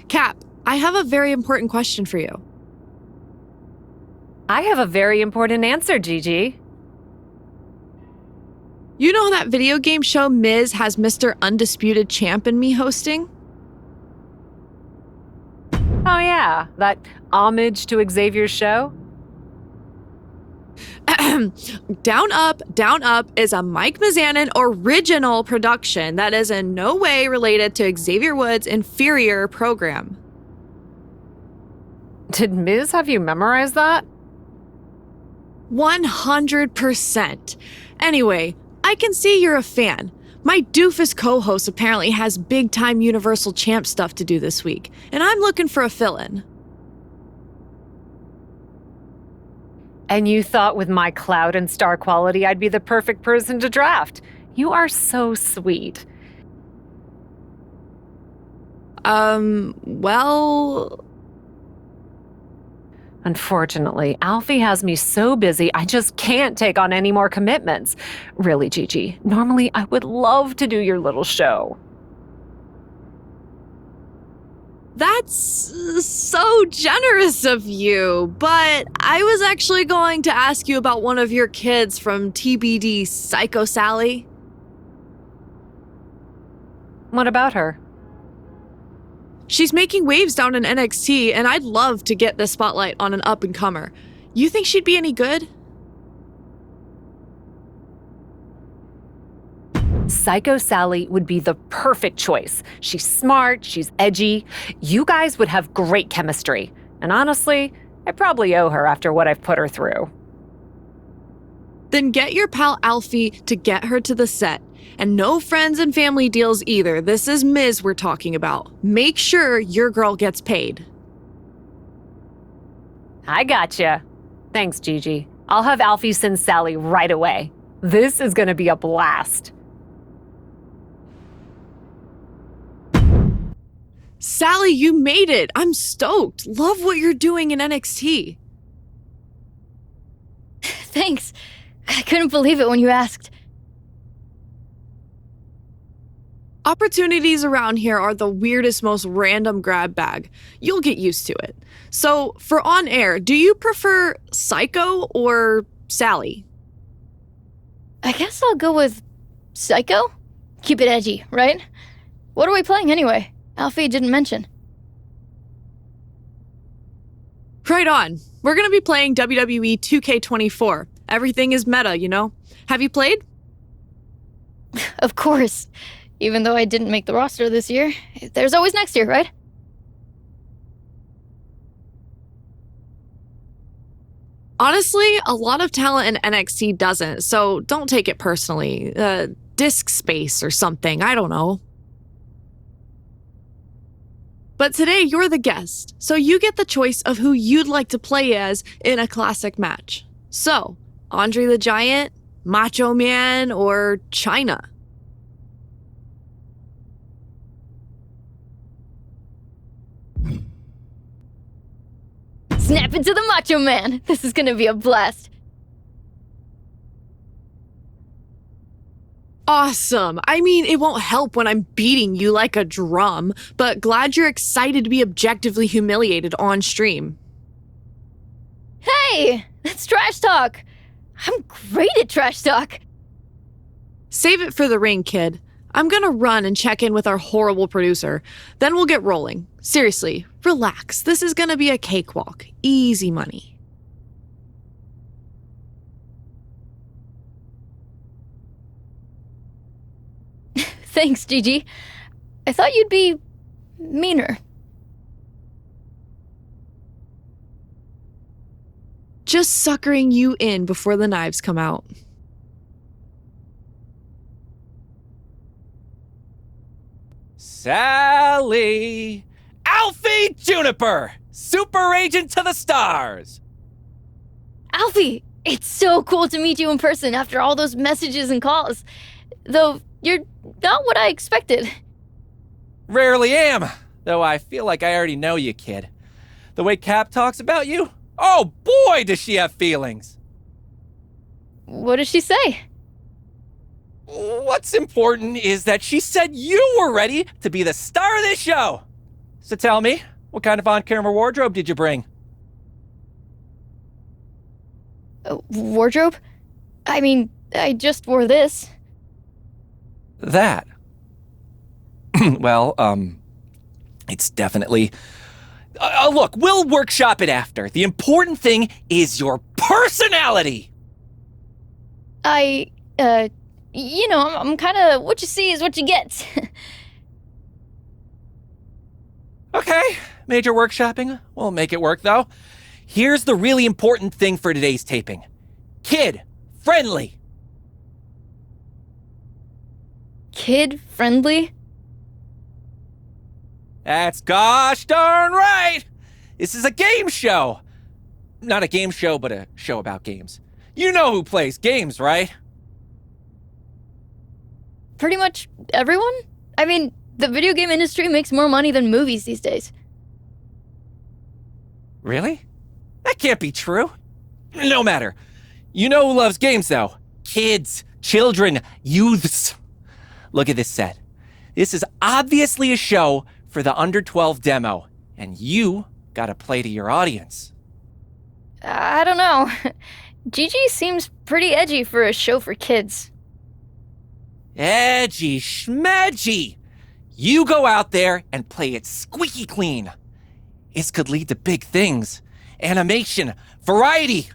Cap, I have a very important question for you. I have a very important answer, Gigi. You know that video game show Miz has Mr. Undisputed Champ and me hosting? Oh yeah, that homage to Xavier's show? Down Up is a Mike Mizanin original production that is in no way related to Xavier Woods' inferior program. Did Miz have you memorize that? 100%. Anyway, I can see you're a fan. My doofus co-host apparently has big-time Universal Champ stuff to do this week, and I'm looking for a fill-in. And you thought with my clout and star quality I'd be the perfect person to draft. You are so sweet. Well... Unfortunately, Alfie has me so busy I just can't take on any more commitments. Really, Gigi, normally I would love to do your little show. That's so generous of you, but I was actually going to ask you about one of your kids from TBD Psycho Sally. What about her? She's making waves down in NXT, and I'd love to get the spotlight on an up-and-comer. You think she'd be any good? Psycho Sally would be the perfect choice. She's smart, she's edgy. You guys would have great chemistry. And honestly, I probably owe her after what I've put her through. Then get your pal Alfie to get her to the set. And no friends and family deals either. This is Miz we're talking about. Make sure your girl gets paid. I gotcha. Thanks, Gigi. I'll have Alfie send Sally right away. This is gonna be a blast. Sally, you made it! I'm stoked! Love what you're doing in NXT. Thanks. I couldn't believe it when you asked. Opportunities around here are the weirdest, most random grab bag. You'll get used to it. So, for on air, do you prefer Psycho or Sally? I guess I'll go with Psycho? Keep it edgy, right? What are we playing anyway? Alfie didn't mention. Right on. We're gonna be playing WWE 2K24. Everything is meta, you know? Have you played? Of course. Even though I didn't make the roster this year, there's always next year, right? Honestly, a lot of talent in NXT doesn't, so don't take it personally. Disk space or something, I don't know. But today, you're the guest, so you get the choice of who you'd like to play as in a classic match. So, Andre the Giant, Macho Man, or Chyna? Snap into the Macho Man! This is gonna be a blast. Awesome! I mean, it won't help when I'm beating you like a drum, but glad you're excited to be objectively humiliated on stream. Hey! That's trash talk! I'm great at trash talk! Save it for the ring, kid. I'm gonna run and check in with our horrible producer. Then we'll get rolling. Seriously, relax. This is gonna be a cakewalk. Easy money. Thanks, Gigi. I thought you'd be meaner. Just suckering you in before the knives come out. Sally! Alfie Juniper! Super Agent to the Stars! Alfie, it's so cool to meet you in person after all those messages and calls. Though, you're not what I expected. Rarely am, though I feel like I already know you, kid. The way Cap talks about you, oh boy does she have feelings! What does she say? What's important is that she said you were ready to be the star of this show. So tell me, what kind of on-camera wardrobe did you bring? Wardrobe? I mean, I just wore this. That? Well, it's definitely... look, we'll workshop it after. The important thing is your personality! I'm kind of what you see is what you get. Okay, major workshopping. We'll make it work, though. Here's the really important thing for today's taping. Kid-friendly. Kid-friendly? That's gosh darn right! This is a game show! Not a game show, but a show about games. You know who plays games, right? Pretty much everyone? I mean, the video game industry makes more money than movies these days. Really? That can't be true. No matter. You know who loves games, though? Kids, children, youths. Look at this set. This is obviously a show for the under 12 demo, and you gotta play to your audience. I don't know. Gigi seems pretty edgy for a show for kids. Edgy schmedgy! You go out there and play it squeaky clean. This could lead to big things. Animation, variety.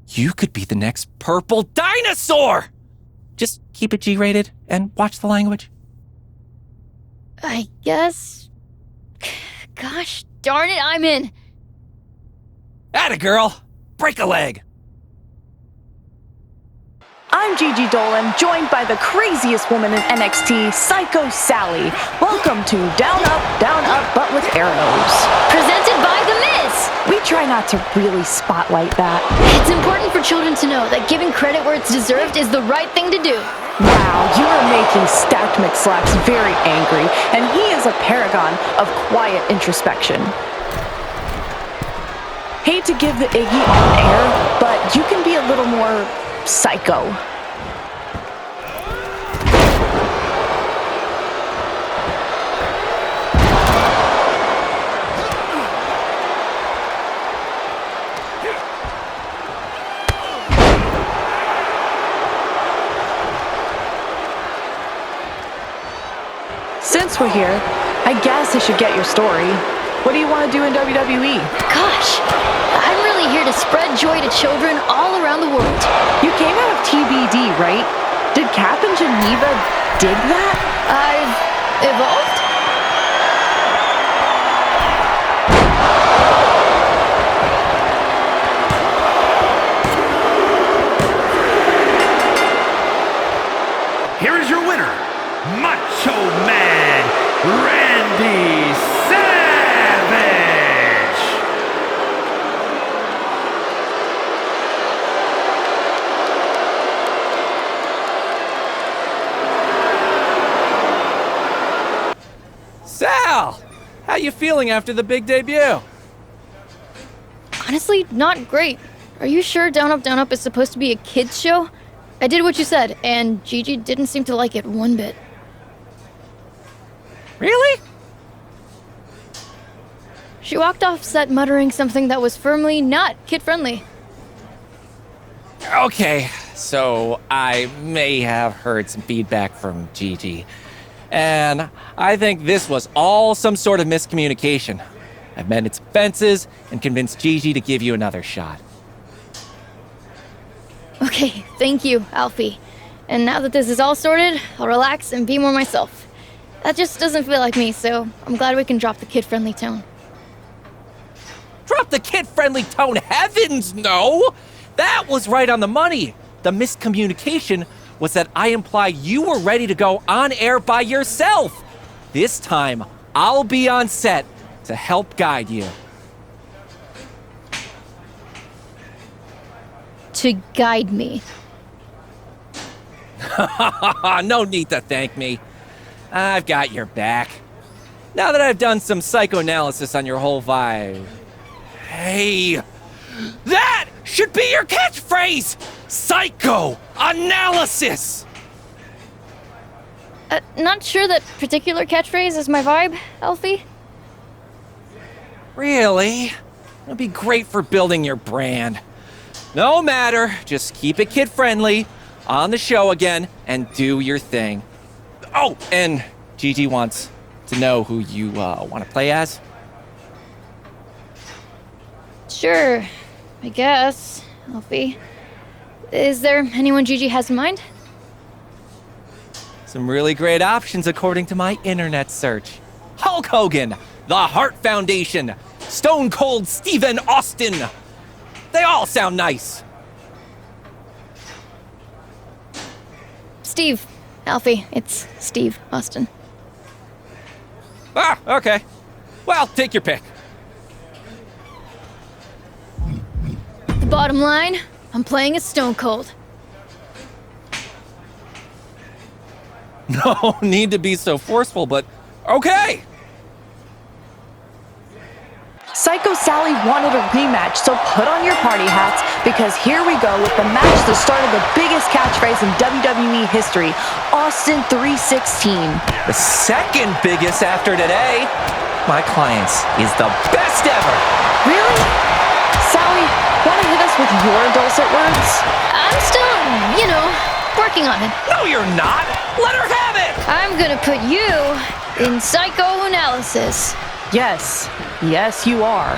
You could be the next purple dinosaur! Just keep it G-rated and watch the language. I guess... Gosh darn it, I'm in. Atta girl! Break a leg! I'm Gigi Dolan, joined by the craziest woman in NXT, Psycho Sally. Welcome to Down, Up, but with arrows. Presented by The Miz! We try not to really spotlight that. It's important for children to know that giving credit where it's deserved is the right thing to do. Wow, you are making Stacked McSlacks very angry, and he is a paragon of quiet introspection. Hate to give the Iggy on air, but you can be a little more psycho. Since we're here, I guess I should get your story. What do you want to do in WWE? Gosh, I'm really here to spread joy to children all around the world. You came out of TBD, right? Did Cap and Geneva dig that? I've evolved? Here is your winner, Macho Man Randy Savage! Sal! How you feeling after the big debut? Honestly, not great. Are you sure Down, Up is supposed to be a kid's show? I did what you said, and Gigi didn't seem to like it one bit. Really? She walked off set muttering something that was firmly not kid-friendly. Okay, so I may have heard some feedback from Gigi. And I think this was all some sort of miscommunication. I've mended some fences and convinced Gigi to give you another shot. Okay, thank you, Alfie. And now that this is all sorted, I'll relax and be more myself. That just doesn't feel like me, so I'm glad we can drop the kid-friendly tone. Drop the kid-friendly tone, heavens no! That was right on the money. The miscommunication was that I implied you were ready to go on air by yourself. This time, I'll be on set to help guide you. To guide me. No need to thank me. I've got your back. Now that I've done some psychoanalysis on your whole vibe. Hey, that should be your catchphrase! Psychoanalysis! Not sure that particular catchphrase is my vibe, Alfie. Really? It'd be great for building your brand. No matter, just keep it kid-friendly, on the show again, and do your thing. Oh, and Gigi wants to know who you want to play as. Sure, I guess, Alfie. Is there anyone Gigi has in mind? Some really great options according to my internet search. Hulk Hogan, The Hart Foundation, Stone Cold Steven Austin. They all sound nice. Steve, Alfie, it's Steve Austin. Ah, okay. Well, take your pick. The bottom line, I'm playing as Stone Cold. No need to be so forceful, but okay. Psycho Sally wanted a rematch, so put on your party hats because here we go with the match that started the biggest catchphrase in WWE history, Austin 316. The second biggest after today. My client's is the best ever. Really? Sally, want to hit us with your dulcet words? I'm still, working on it. No, you're not. Let her have it. I'm gonna put you in psychoanalysis. Yes. Yes, you are.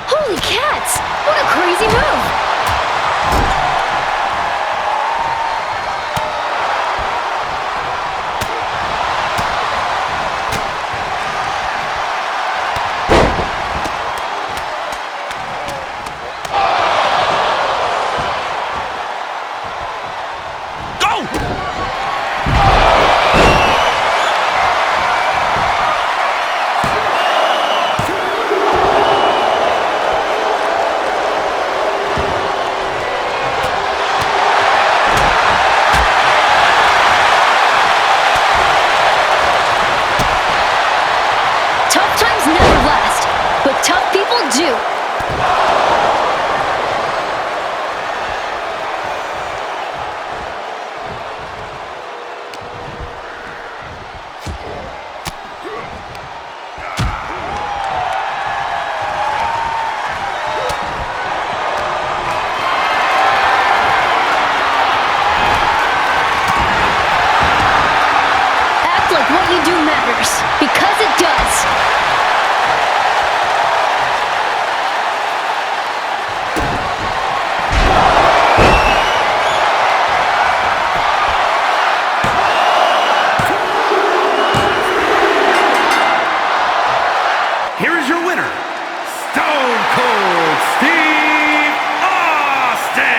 Holy cats! What a crazy move! Because it does. Here is your winner, Stone Cold Steve Austin!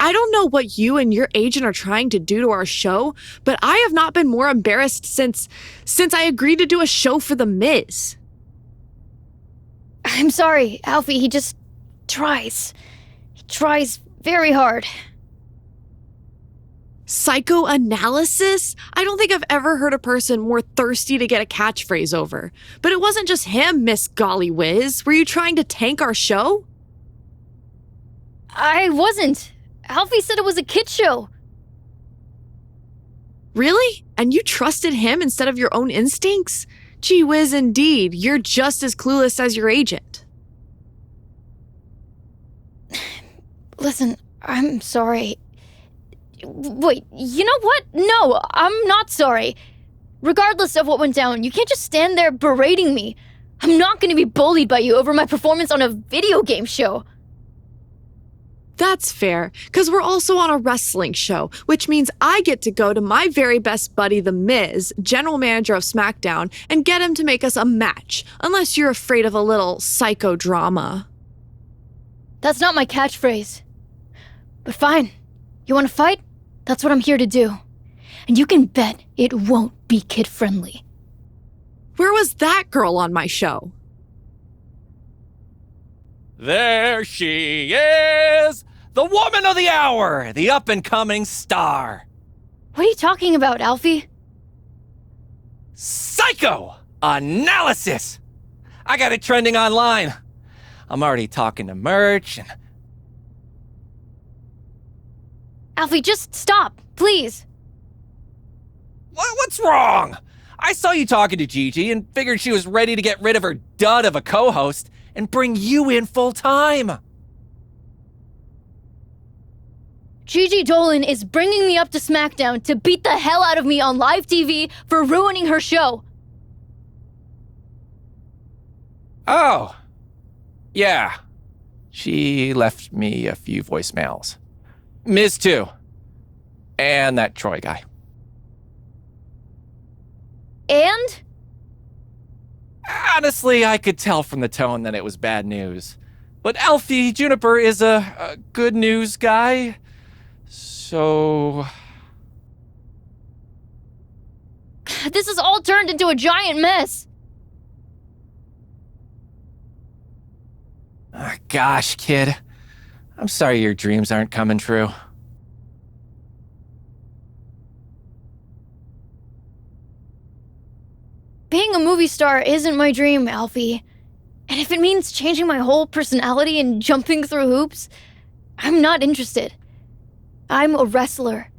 I don't know what you and your agent are trying to do to our show, but I have not been more embarrassed since I agreed to do a show for The Miz. I'm sorry, Alfie, he just tries. He tries very hard. Psychoanalysis? I don't think I've ever heard a person more thirsty to get a catchphrase over. But it wasn't just him, Miss Golly Whiz. Were you trying to tank our show? I wasn't. Alfie said it was a kid show. Really? And you trusted him instead of your own instincts? Gee whiz, indeed. You're just as clueless as your agent. Listen, I'm sorry. Wait, you know what? No, I'm not sorry. Regardless of what went down, you can't just stand there berating me. I'm not going to be bullied by you over my performance on a video game show. That's fair, because we're also on a wrestling show, which means I get to go to my very best buddy, The Miz, general manager of SmackDown, and get him to make us a match, unless you're afraid of a little psychodrama. That's not my catchphrase. But fine. You want to fight? That's what I'm here to do. And you can bet it won't be kid-friendly. Where was that girl on my show? There she is! The woman of the hour! The up-and-coming star! What are you talking about, Alfie? Psycho analysis! I got it trending online. I'm already talking to merch and... Alfie, just stop, please. What's wrong? I saw you talking to Gigi and figured she was ready to get rid of her dud of a co-host and bring you in full time. Gigi Dolan is bringing me up to SmackDown to beat the hell out of me on live TV for ruining her show. Oh. Yeah. She left me a few voicemails. Miz too. And that Troy guy. And? Honestly, I could tell from the tone that it was bad news. But Alfie Juniper is a good news guy. So... This has all turned into a giant mess. Gosh, kid. I'm sorry your dreams aren't coming true. Being a movie star isn't my dream, Alfie. And if it means changing my whole personality and jumping through hoops, I'm not interested. I'm a wrestler.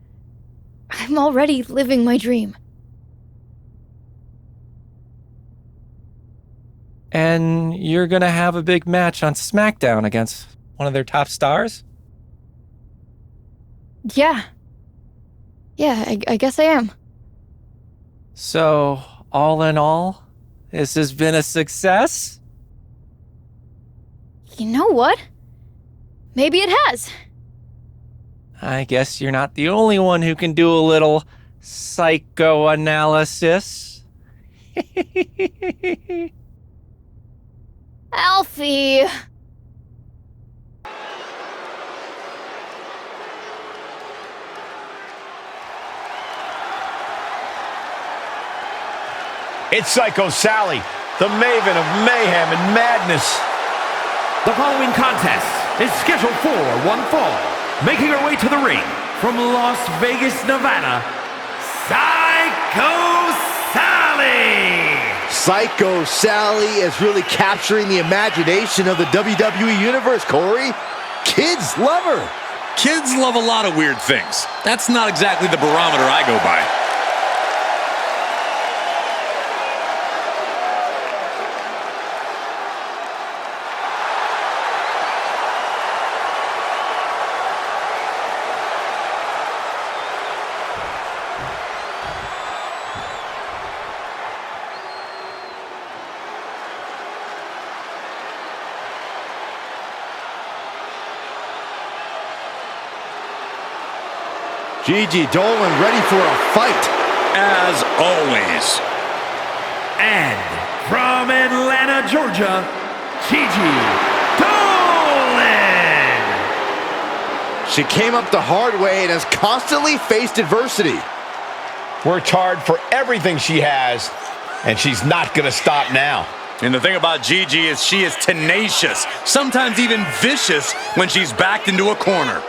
I'm already living my dream. And you're gonna have a big match on SmackDown against one of their top stars? Yeah. Yeah, I guess I am. So, all in all, this has been a success? You know what? Maybe it has. I guess you're not the only one who can do a little psychoanalysis. Alfie. It's Psycho Sally, the maven of mayhem and madness. The following contest is scheduled for one fall. Making her way to the ring from Las Vegas, Nevada, Psycho Sally! Psycho Sally is really capturing the imagination of the WWE Universe, Corey. Kids love her. Kids love a lot of weird things. That's not exactly the barometer I go by. Gigi Dolan ready for a fight. As always. And from Atlanta, Georgia, Gigi Dolan! She came up the hard way and has constantly faced adversity. Worked hard for everything she has, and she's not gonna stop now. And the thing about Gigi is she is tenacious, sometimes even vicious when she's backed into a corner.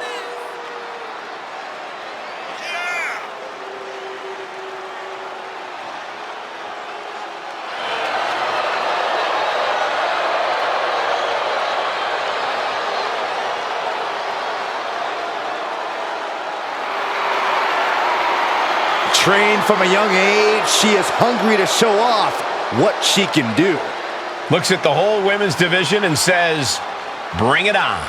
Trained from a young age, she is hungry to show off what she can do. Looks at the whole women's division and says, bring it on.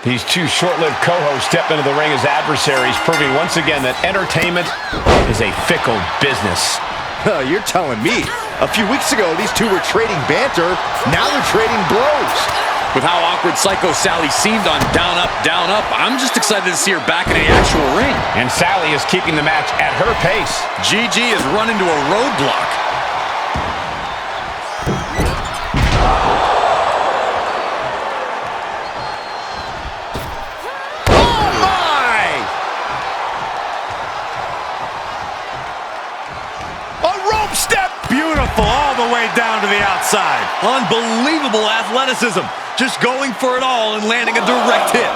These two short-lived co-hosts step into the ring as adversaries, proving once again that entertainment is a fickle business. You're telling me. A few weeks ago, these two were trading banter. Now they're trading blows. With how awkward Psycho Sally seemed on Down Up, I'm just excited to see her back in the actual ring. And Sally is keeping the match at her pace. Gigi has run into a roadblock. the outside. Unbelievable athleticism. Just going for it all and landing a direct hit.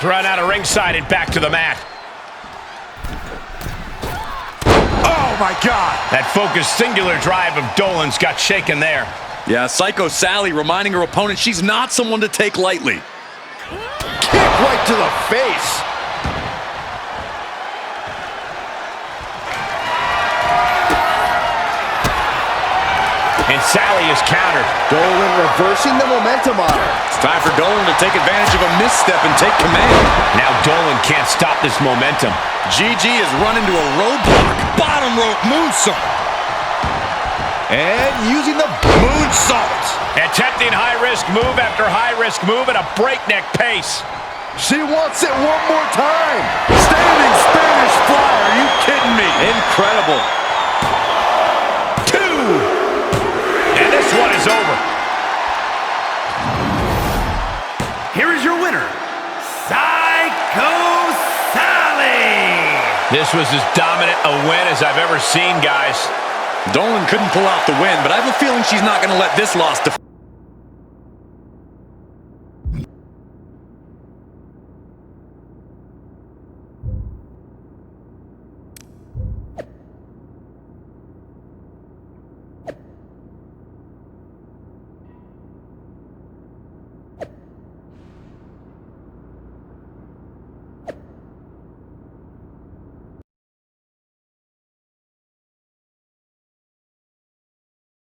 Run out of ringside and back to the mat. Oh, my God. That focused singular drive of Dolan's got shaken there. Yeah, Psycho Sally reminding her opponent she's not someone to take lightly. Kick right to the face. And Sally is countered. Dolan reversing the momentum on her. It's time for Dolan to take advantage of a misstep and take command. Now Dolan can't stop this momentum. Gigi has run into a roadblock. Bottom rope moonsault. And using the Moonsault. Attempting high-risk move after high-risk move at a breakneck pace. She wants it one more time. Standing Spanish fly. Are you kidding me? Incredible. And this one is over. Here is your winner, Psycho Sally. This was as dominant a win as I've ever seen, guys. Dolan couldn't pull out the win, but I have a feeling she's not going to let this loss define